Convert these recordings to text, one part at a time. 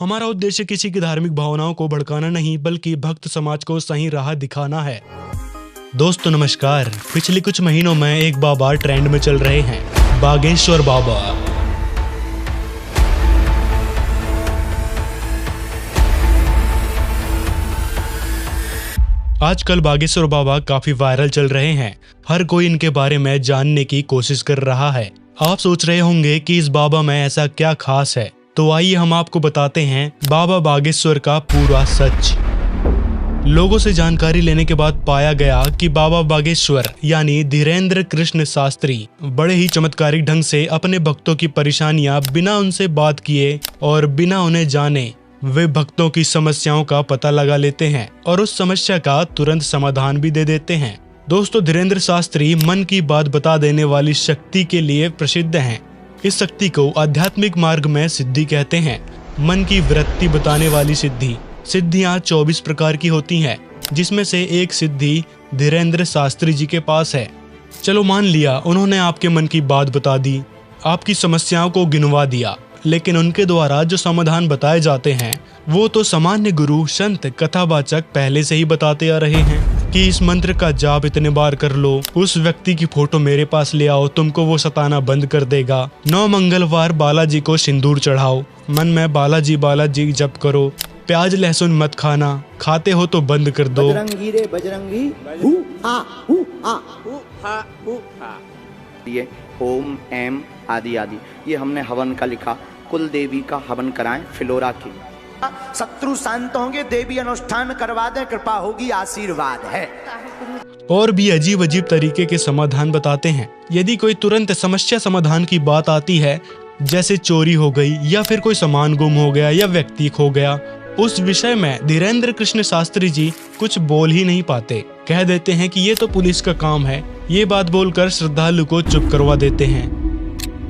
हमारा उद्देश्य किसी की धार्मिक भावनाओं को भड़काना नहीं, बल्कि भक्त समाज को सही राह दिखाना है। दोस्तों नमस्कार। पिछले कुछ महीनों में एक बाबा ट्रेंड में चल रहे हैं, बागेश्वर बाबा। आजकल बागेश्वर बाबा काफी वायरल चल रहे हैं। हर कोई इनके बारे में जानने की कोशिश कर रहा है। आप सोच रहे होंगे कि इस बाबा में ऐसा क्या खास है, तो आइए हम आपको बताते हैं बाबा बागेश्वर का पूरा सच। लोगों से जानकारी लेने के बाद पाया गया कि बाबा बागेश्वर यानी धीरेन्द्र कृष्ण शास्त्री बड़े ही चमत्कारिक ढंग से अपने भक्तों की परेशानियां बिना उनसे बात किए और बिना उन्हें जाने वे भक्तों की समस्याओं का पता लगा लेते हैं और उस समस्या का तुरंत समाधान भी दे देते हैं। दोस्तों, धीरेन्द्र शास्त्री मन की बात बता देने वाली शक्ति के लिए प्रसिद्ध हैं। इस शक्ति को आध्यात्मिक मार्ग में सिद्धि कहते हैं। मन की वृत्ति बताने वाली सिद्धि। सिद्धियां 24 प्रकार की होती हैं, जिसमें से एक सिद्धि धीरेन्द्र शास्त्री जी के पास है। चलो मान लिया उन्होंने आपके मन की बात बता दी, आपकी समस्याओं को गिनवा दिया, लेकिन उनके द्वारा जो समाधान बताए जाते हैं वो तो सामान्य गुरु, संत, कथावाचक पहले से ही बताते आ रहे हैं कि इस मंत्र का जाप इतने बार कर लो, उस व्यक्ति की फोटो मेरे पास ले आओ, तुमको वो सताना बंद कर देगा। 9 मंगलवार बालाजी को सिंदूर चढ़ाओ, मन में बालाजी बालाजी जप करो, प्याज लहसुन मत खाना, खाते हो तो बंद कर दो। बजरंगी रे बजरंगी, हु हा हु हा हु हा हु हा। ये ओम एम आदि आदि, ये हमने हवन का लिखा। कुल देवी का हवन कराएं, फिलोरा की। शत्रु शांत होंगे, देवी अनुष्ठान करवा दें, कृपा होगी, आशीर्वाद है। और भी अजीब अजीब तरीके के समाधान बताते हैं। यदि कोई तुरंत समस्या समाधान की बात आती है, जैसे चोरी हो गई या फिर कोई सामान गुम हो गया या व्यक्ति खो गया, उस विषय में धीरेन्द्र कृष्ण शास्त्री जी कुछ बोल ही नहीं पाते। कह देते हैं कि ये तो पुलिस का काम है। ये बात बोलकर श्रद्धालु को चुप करवा देते हैं।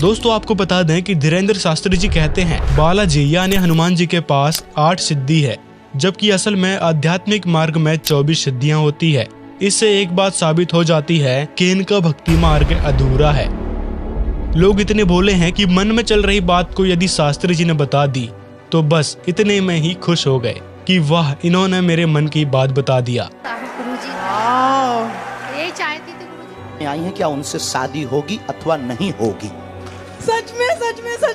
दोस्तों, आपको बता दें कि धीरेन्द्र शास्त्री जी कहते हैं बालाजी यानी हनुमान जी के पास 8 सिद्धि है, जबकि असल में आध्यात्मिक मार्ग में 24 सिद्धियां होती है। इससे एक बात साबित हो जाती है कि इनका भक्ति मार्ग अधूरा है। लोग इतने भोले हैं कि मन में चल रही बात को यदि शास्त्री जी ने बता दी तो बस इतने में ही खुश हो गए कि वाह, इन्होंने मेरे मन की बात बता दिया। यही चाहती थी गुरुजी। आई है क्या उनसे शादी होगी अथवा नहीं होगी? सच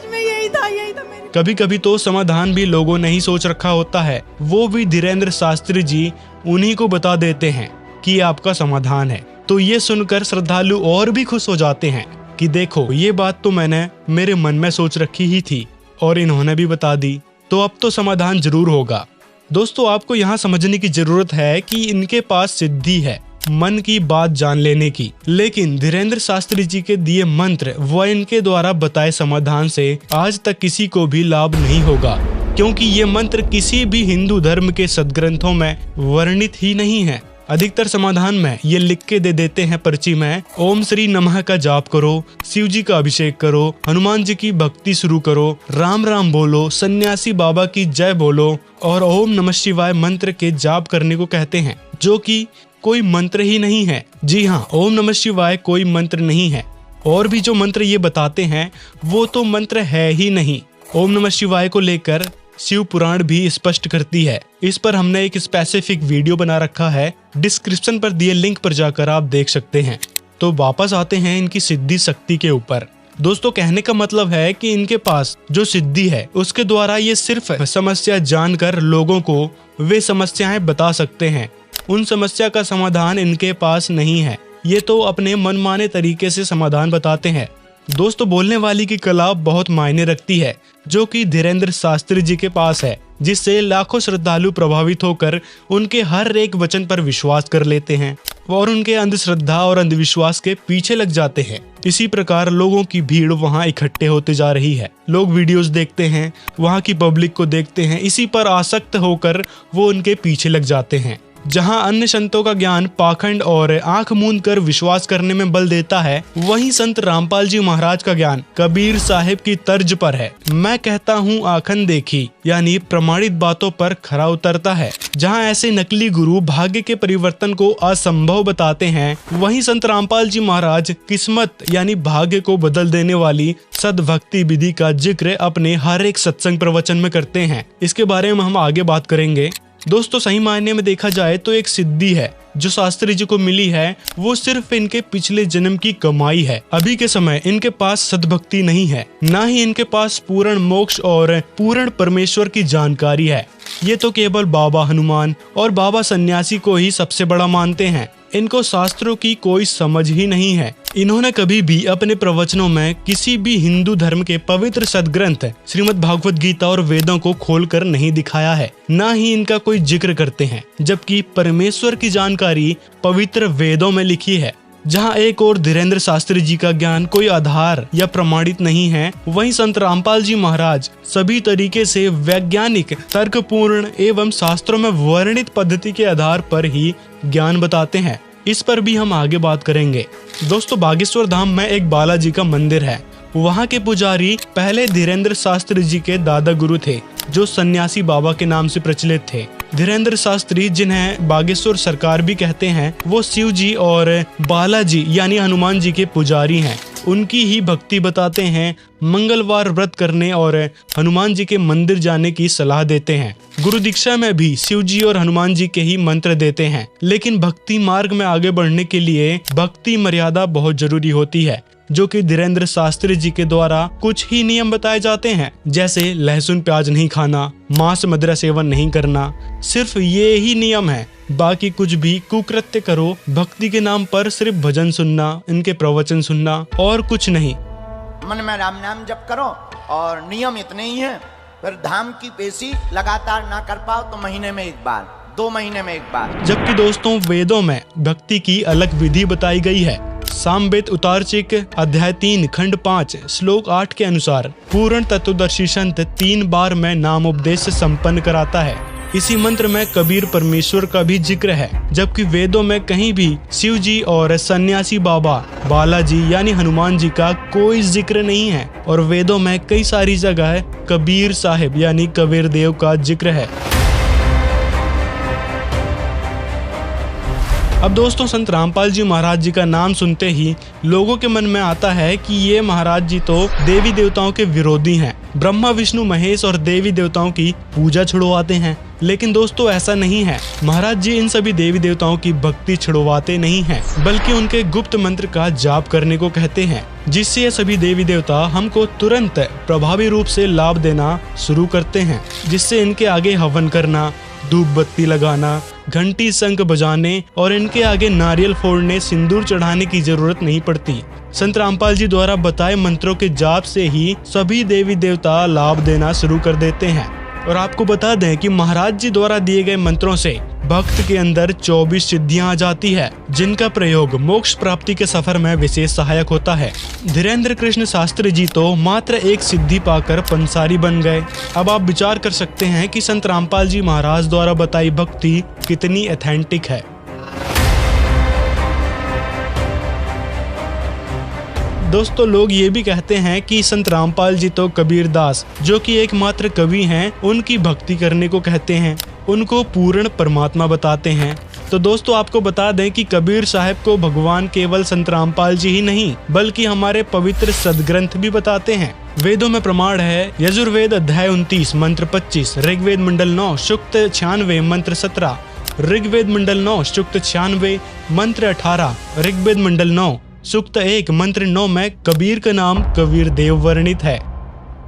में यही था मेरी। कभी कभी तो समाधान भी लोगों ने ही सोच रखा होता है, वो भी धीरेन्द्र शास्त्री जी उन्हीं को बता देते हैं कि आपका समाधान है। तो ये सुनकर श्रद्धालु और भी खुश हो जाते हैं कि देखो, ये बात तो मैंने मेरे मन में सोच रखी ही थी और इन्होंने भी बता दी, तो अब तो समाधान जरूर होगा। दोस्तों, आपको यहाँ समझने की जरूरत है कि इनके पास सिद्धि है मन की बात जान लेने की, लेकिन धीरेन्द्र शास्त्री जी के दिए मंत्र व इनके द्वारा बताए समाधान से आज तक किसी को भी लाभ नहीं होगा, क्योंकि ये मंत्र किसी भी हिंदू धर्म के सदग्रंथों में वर्णित ही नहीं है। अधिकतर समाधान में ये लिख के दे देते हैं पर्ची में, ओम श्री नमः का जाप करो, शिव जी का अभिषेक करो, हनुमान जी की भक्ति शुरू करो, राम राम बोलो, सन्यासी बाबा की जय बोलो और ओम नमः शिवाय मंत्र के जाप करने को कहते हैं, जो कि कोई मंत्र ही नहीं है। जी हाँ, ओम नमः शिवाय कोई मंत्र नहीं है। और भी जो मंत्र ये बताते हैं वो तो मंत्र है ही नहीं। ओम नमः शिवाय को लेकर शिव पुराण भी स्पष्ट करती है। इस पर हमने एक स्पेसिफिक वीडियो बना रखा है, डिस्क्रिप्शन पर दिए लिंक पर जाकर आप देख सकते हैं। तो वापस आते हैं इनकी सिद्धि शक्ति के ऊपर। दोस्तों, कहने का मतलब है कि इनके पास जो सिद्धि है उसके द्वारा ये सिर्फ समस्या जानकर लोगों को वे समस्याएं बता सकते हैं। उन समस्या का समाधान इनके पास नहीं है। ये तो अपने मनमाने तरीके से समाधान बताते हैं। दोस्तों, बोलने वाली की कला बहुत मायने रखती है, जो कि धीरेन्द्र शास्त्री जी के पास है, जिससे लाखों श्रद्धालु प्रभावित होकर उनके हर एक वचन पर विश्वास कर लेते हैं और उनके अंधश्रद्धा और अंधविश्वास के पीछे लग जाते हैं। इसी प्रकार लोगों की भीड़ वहां इकट्ठे होते जा रही है। लोग वीडियोस देखते हैं, वहां की पब्लिक को देखते हैं, इसी पर आसक्त होकर वो उनके पीछे लग जाते हैं। जहाँ अन्य संतों का ज्ञान पाखंड और आंख मूंद कर विश्वास करने में बल देता है, वहीं संत रामपाल जी महाराज का ज्ञान कबीर साहिब की तर्ज पर है। मैं कहता हूँ आखन देखी, यानी प्रमाणित बातों पर खरा उतरता है। जहाँ ऐसे नकली गुरु भाग्य के परिवर्तन को असंभव बताते हैं, वहीं संत रामपाल जी महाराज किस्मत यानी भाग्य को बदल देने वाली सद्भक्ति विधि का जिक्र अपने हर एक सत्संग प्रवचन में करते हैं। इसके बारे में हम आगे बात करेंगे। दोस्तों, सही मायने में देखा जाए तो एक सिद्धि है जो शास्त्री जी को मिली है, वो सिर्फ इनके पिछले जन्म की कमाई है। अभी के समय इनके पास सद्भक्ति नहीं है, ना ही इनके पास पूर्ण मोक्ष और पूर्ण परमेश्वर की जानकारी है। ये तो केवल बाबा हनुमान और बाबा सन्यासी को ही सबसे बड़ा मानते हैं। इनको शास्त्रों की कोई समझ ही नहीं है। इन्होंने कभी भी अपने प्रवचनों में किसी भी हिंदू धर्म के पवित्र सदग्रंथ श्रीमद् भागवत गीता और वेदों को खोलकर नहीं दिखाया है, ना ही इनका कोई जिक्र करते हैं, जबकि परमेश्वर की जानकारी पवित्र वेदों में लिखी है। जहाँ एक और धीरेन्द्र शास्त्री जी का ज्ञान कोई आधार या प्रमाणित नहीं है, वहीं संत रामपाल जी महाराज सभी तरीके से वैज्ञानिक, तर्कपूर्ण एवं शास्त्रों में वर्णित पद्धति के आधार पर ही ज्ञान बताते हैं। इस पर भी हम आगे बात करेंगे। दोस्तों, बागेश्वर धाम में एक बालाजी का मंदिर है। वहाँ के पुजारी पहले धीरेन्द्र शास्त्री जी के दादा गुरु थे, जो सन्यासी बाबा के नाम से प्रचलित थे। धीरेन्द्र शास्त्री, जिन्हें बागेश्वर सरकार भी कहते हैं, वो शिव जी और बालाजी यानी हनुमान जी के पुजारी हैं। उनकी ही भक्ति बताते हैं, मंगलवार व्रत करने और हनुमान जी के मंदिर जाने की सलाह देते हैं। गुरु दीक्षा में भी शिव जी और हनुमान जी के ही मंत्र देते हैं। लेकिन भक्ति मार्ग में आगे बढ़ने के लिए भक्ति मर्यादा बहुत जरूरी होती है, जो कि धीरेन्द्र शास्त्री जी के द्वारा कुछ ही नियम बताए जाते हैं, जैसे लहसुन प्याज नहीं खाना, मांस मदिरा सेवन नहीं करना। सिर्फ ये ही नियम है, बाकी कुछ भी कुकृत्य करो, भक्ति के नाम पर सिर्फ भजन सुनना, इनके प्रवचन सुनना और कुछ नहीं। मन में राम नाम जप करो और नियम इतने ही हैं। फिर धाम की पेशी लगातार ना कर पाओ तो महीने में एक बार, 2 महीने में एक बार। जबकि दोस्तों, वेदों में भक्ति की अलग विधि बताई गई है। सामवेद उतारचिक अध्याय 3 खंड 5 श्लोक 8 के अनुसार पूर्ण तत्वदर्शी संत 3 बार में नाम उपदेश संपन्न कराता है। इसी मंत्र में कबीर परमेश्वर का भी जिक्र है, जबकि वेदों में कहीं भी शिव जी और सन्यासी बाबा बालाजी यानी हनुमान जी का कोई जिक्र नहीं है। और वेदों में कई सारी जगह कबीर साहिब यानी कबीर देव का जिक्र है। अब दोस्तों, संत रामपाल जी महाराज जी का नाम सुनते ही लोगों के मन में आता है कि ये महाराज जी तो देवी देवताओं के विरोधी हैं, ब्रह्मा विष्णु महेश और देवी देवताओं की पूजा छुड़वाते हैं। लेकिन दोस्तों, ऐसा नहीं है। महाराज जी इन सभी देवी देवताओं की भक्ति छुड़वाते नहीं हैं, बल्कि उनके गुप्त मंत्र का जाप करने को कहते हैं, जिससे ये सभी देवी देवता हमको तुरंत प्रभावी रूप से लाभ देना शुरू करते हैं। जिससे इनके आगे हवन करना, धूप बत्ती लगाना, घंटी शंख बजाने और इनके आगे नारियल फोड़ने, सिंदूर चढ़ाने की जरूरत नहीं पड़ती। संत रामपाल जी द्वारा बताए मंत्रों के जाप से ही सभी देवी देवता लाभ देना शुरू कर देते हैं। और आपको बता दें कि महाराज जी द्वारा दिए गए मंत्रों से भक्त के अंदर 24 सिद्धियां आ जाती है, जिनका प्रयोग मोक्ष प्राप्ति के सफर में विशेष सहायक होता है। धीरेन्द्र कृष्ण शास्त्री जी तो मात्र एक सिद्धि पाकर पंसारी बन गए। अब आप विचार कर सकते हैं कि संत रामपाल जी महाराज द्वारा बताई भक्ति कितनी ऑथेंटिक है। दोस्तों, लोग ये भी कहते हैं कि संत रामपाल जी तो कबीरदास, जो कि एकमात्र कवि हैं, उनकी भक्ति करने को कहते हैं, उनको पूर्ण परमात्मा बताते हैं। तो दोस्तों, आपको बता दें कि कबीर साहब को भगवान केवल संत रामपाल जी ही नहीं, बल्कि हमारे पवित्र सदग्रंथ भी बताते हैं। वेदों में प्रमाण है, यजुर्वेद अध्याय 29 मंत्र 25, ऋग्वेद मंडल 9 सूक्त 96 मंत्र 17, ऋग्वेद मंडल 9 सूक्त 96 मंत्र 18, ऋग्वेद मंडल 9 सूक्त 1 मंत्र 9 में कबीर का नाम कबीर देव वर्णित है।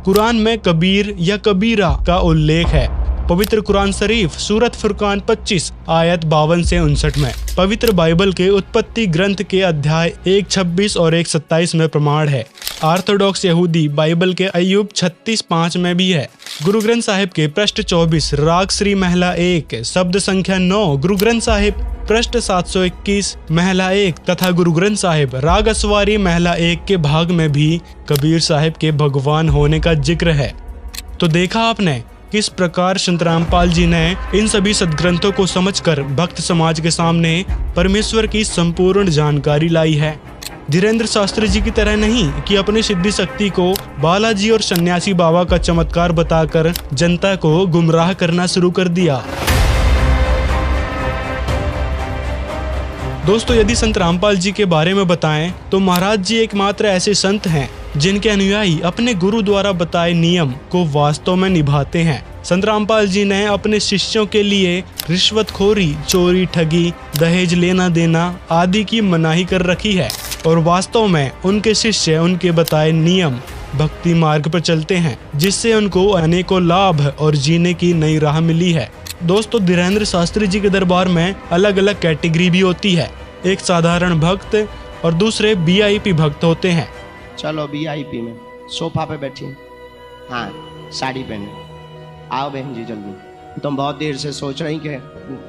कुरान में कबीर या कबीरा का उल्लेख है। पवित्र कुरान शरीफ सूरत फुरकान 25 आयत 52 से 59 में, पवित्र बाइबल के उत्पत्ति ग्रंथ के अध्याय 1:26 और 1:27 में प्रमाण है। ऑर्थोडॉक्स यहूदी बाइबल के अय्यूब 36:5 में भी है। गुरु ग्रंथ साहिब के पृष्ठ 24 राग श्री महला 1 शब्द संख्या 9, गुरु ग्रंथ साहिब पृष्ठ 721 महला 1 तथा गुरु ग्रंथ साहिब राग अस्वारी महला 1 के भाग में भी कबीर साहिब के भगवान होने का जिक्र है। तो देखा आपने, किस प्रकार संत रामपाल जी ने इन सभी सदग्रंथों को समझकर भक्त समाज के सामने परमेश्वर की संपूर्ण जानकारी लाई है। धीरेन्द्र शास्त्री जी की तरह नहीं कि अपनी सिद्धि शक्ति को बालाजी और सन्यासी बाबा का चमत्कार बताकर जनता को गुमराह करना शुरू कर दिया। दोस्तों, यदि संत रामपाल जी के बारे में बताएं तो महाराज जी एकमात्र ऐसे संत हैं जिनके अनुयायी अपने गुरु द्वारा बताए नियम को वास्तव में निभाते हैं। संत रामपाल जी ने अपने शिष्यों के लिए रिश्वतखोरी, चोरी, ठगी, दहेज लेना देना आदि की मनाही कर रखी है और वास्तव में उनके शिष्य उनके बताए नियम भक्ति मार्ग पर चलते हैं, जिससे उनको अनेकों लाभ और जीने की नई राह मिली है। दोस्तों, धीरेन्द्र शास्त्री जी के दरबार में अलग अलग कैटेगरी भी होती है। एक साधारण भक्त और दूसरे वीआईपी भक्त होते हैं। चलो वीआईपी में सोफा पे बैठिए। हाँ, साड़ी पहने। आओ बहन जी जल्दी। तुम बहुत देर से सोच रही कि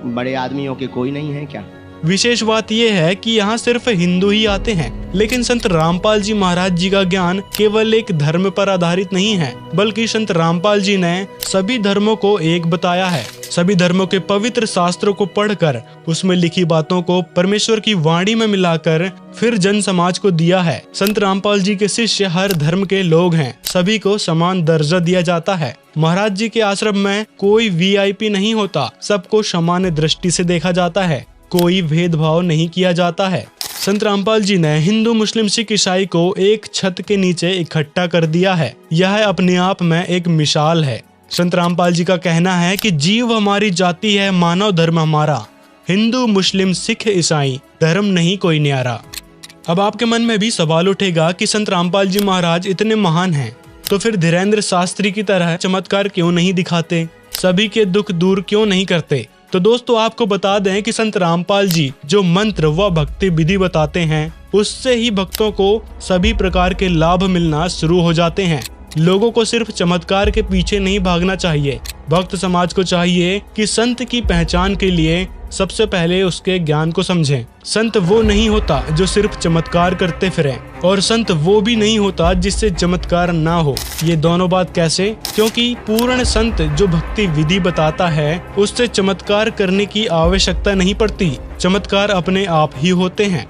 बड़े आदमियों के कोई नहीं है क्या? विशेष बात यह है कि यहाँ सिर्फ हिंदू ही आते हैं, लेकिन संत रामपाल जी महाराज जी का ज्ञान केवल एक धर्म पर आधारित नहीं है, बल्कि संत रामपाल जी ने सभी धर्मों को एक बताया है। सभी धर्मों के पवित्र शास्त्रों को पढ़कर उसमें लिखी बातों को परमेश्वर की वाणी में मिलाकर फिर जन समाज को दिया है। संत रामपाल जी के शिष्य हर धर्म के लोग हैं, सभी को समान दर्जा दिया जाता है। महाराज जी के आश्रम में कोई वीआईपी नहीं होता, सबको समान दृष्टि से देखा जाता है, कोई भेदभाव नहीं किया जाता है। संत रामपाल जी ने हिंदू, मुस्लिम, सिख, ईसाई को एक छत के नीचे इकट्ठा कर दिया है। यह अपने आप में एक मिसाल है। संत रामपाल जी का कहना है कि जीव हमारी जाति है, मानव धर्म हमारा, हिंदू, मुस्लिम, सिख, ईसाई, धर्म नहीं कोई न्यारा। अब आपके मन में भी सवाल उठेगा कि संत रामपाल जी महाराज इतने महान हैं, तो फिर धीरेन्द्र शास्त्री की तरह चमत्कार क्यों नहीं दिखाते, सभी के दुख दूर क्यों नहीं करते? तो दोस्तों, आपको बता दें कि संत रामपाल जी जो मंत्र व भक्ति विधि बताते हैं, उससे ही भक्तों को सभी प्रकार के लाभ मिलना शुरू हो जाते हैं। लोगों को सिर्फ चमत्कार के पीछे नहीं भागना चाहिए। भक्त समाज को चाहिए कि संत की पहचान के लिए सबसे पहले उसके ज्ञान को समझें। संत वो नहीं होता जो सिर्फ चमत्कार करते फिरे, और संत वो भी नहीं होता जिससे चमत्कार ना हो। ये दोनों बात कैसे? क्योंकि पूर्ण संत जो भक्ति विधि बताता है, उससे चमत्कार करने की आवश्यकता नहीं पड़ती, चमत्कार अपने आप ही होते हैं।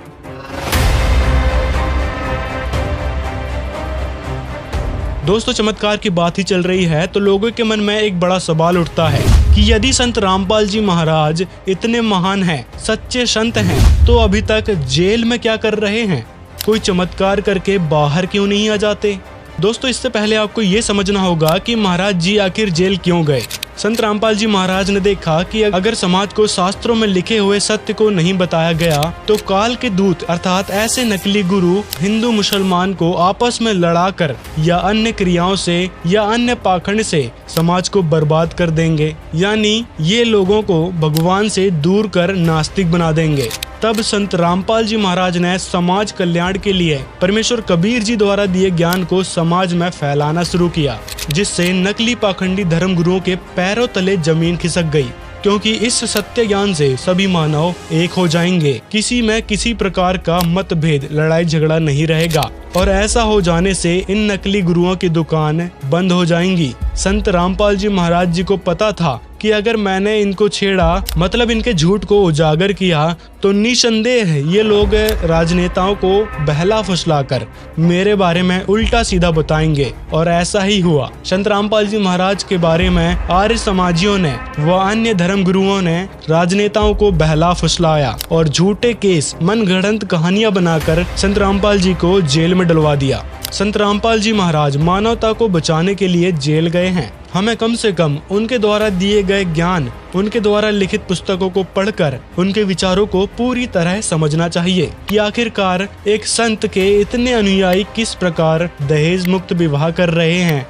दोस्तों, चमत्कार की बात ही चल रही है तो लोगों के मन में एक बड़ा सवाल उठता है कि यदि संत रामपाल जी महाराज इतने महान हैं, सच्चे संत हैं, तो अभी तक जेल में क्या कर रहे हैं? कोई चमत्कार करके बाहर क्यों नहीं आ जाते? दोस्तों, इससे पहले आपको ये समझना होगा कि महाराज जी आखिर जेल क्यों गए। संत रामपाल जी महाराज ने देखा कि अगर समाज को शास्त्रों में लिखे हुए सत्य को नहीं बताया गया तो काल के दूत अर्थात ऐसे नकली गुरु हिंदू मुसलमान को आपस में लड़ाकर या अन्य क्रियाओं से या अन्य पाखंड से समाज को बर्बाद कर देंगे, यानी ये लोगों को भगवान से दूर कर नास्तिक बना देंगे। तब संत रामपाल जी महाराज ने समाज कल्याण के लिए परमेश्वर कबीर जी द्वारा दिए ज्ञान को समाज में फैलाना शुरू किया, जिससे नकली पाखंडी धर्म गुरुओं के पैरों तले जमीन खिसक गई। क्योंकि इस सत्य ज्ञान से सभी मानव एक हो जाएंगे, किसी में किसी प्रकार का मतभेद, लड़ाई झगड़ा नहीं रहेगा, और ऐसा हो जाने से इन नकली गुरुओं की दुकान बंद हो जाएंगी। संत रामपाल जी महाराज जी को पता था कि अगर मैंने इनको छेड़ा, मतलब इनके झूठ को उजागर किया, तो निसंदेह ये लोग राजनेताओं को बहला फुसलाकर मेरे बारे में उल्टा सीधा बताएंगे, और ऐसा ही हुआ। संत रामपाल जी महाराज के बारे में आर्य समाजियों ने व अन्य धर्म गुरुओं ने राजनेताओं को बहला फुसलाया और झूठे केस, मनगढ़ंत कहानियां बनाकर संत रामपाल जी को जेल में डलवा दिया। संत रामपाल जी महाराज मानवता को बचाने के लिए जेल गए हैं। हमें कम से कम उनके द्वारा दिए गए ज्ञान, उनके द्वारा लिखित पुस्तकों को पढ़कर उनके विचारों को पूरी तरह समझना चाहिए कि आखिरकार एक संत के इतने अनुयायी किस प्रकार दहेज मुक्त विवाह कर रहे हैं,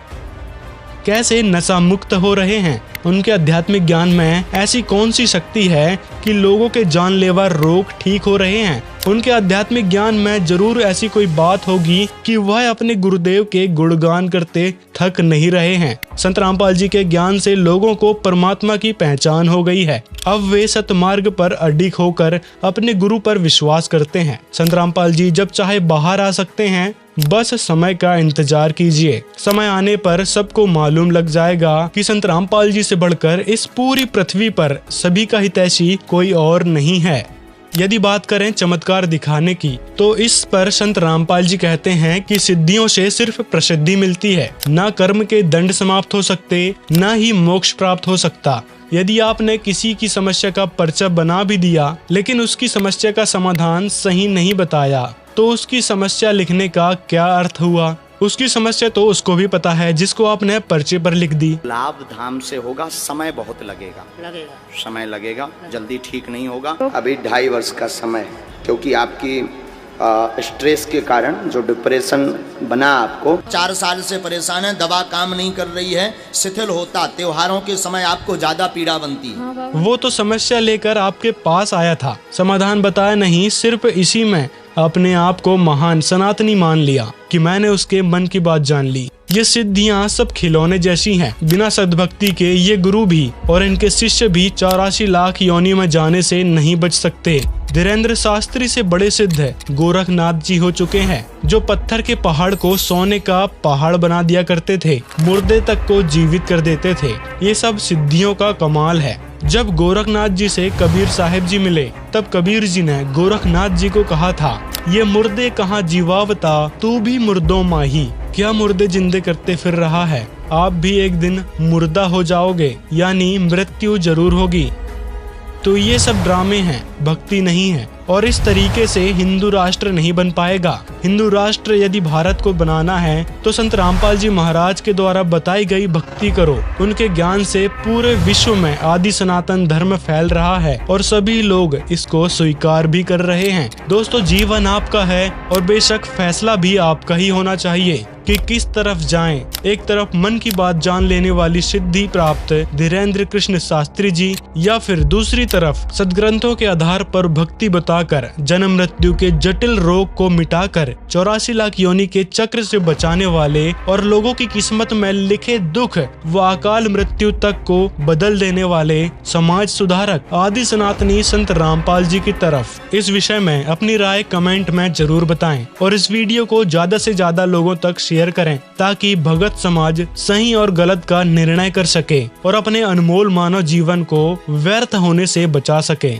कैसे नशा मुक्त हो रहे हैं। उनके आध्यात्मिक ज्ञान में ऐसी कौन सी शक्ति है कि लोगों के जानलेवा रोग ठीक हो रहे हैं। उनके आध्यात्मिक ज्ञान में जरूर ऐसी कोई बात होगी कि वह अपने गुरुदेव के गुणगान करते थक नहीं रहे हैं। संत रामपाल जी के ज्ञान से लोगों को परमात्मा की पहचान हो गई है। अब वे सतमार्ग पर अडिग होकर अपने गुरु पर विश्वास करते हैं। संत रामपाल जी जब चाहे बाहर आ सकते हैं, बस समय का इंतजार कीजिए। समय आने पर सबको मालूम लग जाएगा कि संत रामपाल जी से बढ़कर इस पूरी पृथ्वी पर सभी का हितैषी कोई और नहीं है। यदि बात करें चमत्कार दिखाने की, तो इस पर संत रामपाल जी कहते हैं कि सिद्धियों से सिर्फ प्रसिद्धि मिलती है, ना कर्म के दंड समाप्त हो सकते, ना ही मोक्ष प्राप्त हो सकता। यदि आपने किसी की समस्या का पर्चा बना भी दिया, लेकिन उसकी समस्या का समाधान सही नहीं बताया, तो उसकी समस्या लिखने का क्या अर्थ हुआ? उसकी समस्या तो उसको भी पता है जिसको आपने पर्चे पर लिख दी। लाभ धाम से होगा, समय बहुत लगेगा, समय लगेगा, जल्दी ठीक नहीं होगा। अभी 2.5 वर्ष का समय है, क्योंकि आपकी स्ट्रेस के कारण जो डिप्रेशन बना आपको। 4 साल से परेशान है, दवा काम नहीं कर रही है, शिथिल होता, त्योहारों के समय आपको ज्यादा पीड़ा बनती है। वो तो समस्या लेकर आपके पास आया था, समाधान बताया नहीं, सिर्फ इसी में अपने आप को महान सनातनी मान लिया कि मैंने उसके मन की बात जान ली। ये सिद्धियां सब खिलौने जैसी हैं। बिना सद्भक्ति के ये गुरु भी और इनके शिष्य भी 84 लाख योनि में जाने से नहीं बच सकते। धीरेन्द्र शास्त्री से बड़े सिद्ध गोरखनाथ जी हो चुके हैं, जो पत्थर के पहाड़ को सोने का पहाड़ बना दिया करते थे, मुर्दे तक को जीवित कर देते थे। ये सब सिद्धियों का कमाल है। जब गोरखनाथ जी से कबीर साहिब जी मिले, तब कबीर जी ने गोरखनाथ जी को कहा था, ये मुर्दे कहाँ जीवावता, तू भी मुर्दों माही। क्या मुर्दे जिंदे करते फिर रहा है? आप भी एक दिन मुर्दा हो जाओगे, यानी मृत्यु जरूर होगी। तो ये सब ड्रामे हैं, भक्ति नहीं है। और इस तरीके से हिंदू राष्ट्र नहीं बन पाएगा। हिंदू राष्ट्र यदि भारत को बनाना है, तो संत रामपाल जी महाराज के द्वारा बताई गई भक्ति करो। उनके ज्ञान से पूरे विश्व में आदि सनातन धर्म फैल रहा है और सभी लोग इसको स्वीकार भी कर रहे हैं। दोस्तों, जीवन आपका है और बेशक फैसला भी आपका ही होना चाहिए कि किस तरफ जाएं। एक तरफ मन की बात जान लेने वाली सिद्धि प्राप्त धीरेन्द्र कृष्ण शास्त्री जी, या फिर दूसरी तरफ सदग्रंथों के आधार पर भक्ति बताकर जन्म मृत्यु के जटिल रोग को मिटाकर 84 लाख योनि के चक्र से बचाने वाले और लोगों की किस्मत में लिखे दुख व अकाल मृत्यु तक को बदल देने वाले समाज सुधारक आदि सनातनी संत रामपाल जी की तरफ। इस विषय में अपनी राय कमेंट में जरूर बताएं और इस वीडियो को ज्यादा से ज्यादा लोगों तक शेयर करें, ताकि भगत समाज सही और गलत का निर्णय कर सके और अपने अनमोल मानव जीवन को व्यर्थ होने से बचा सके।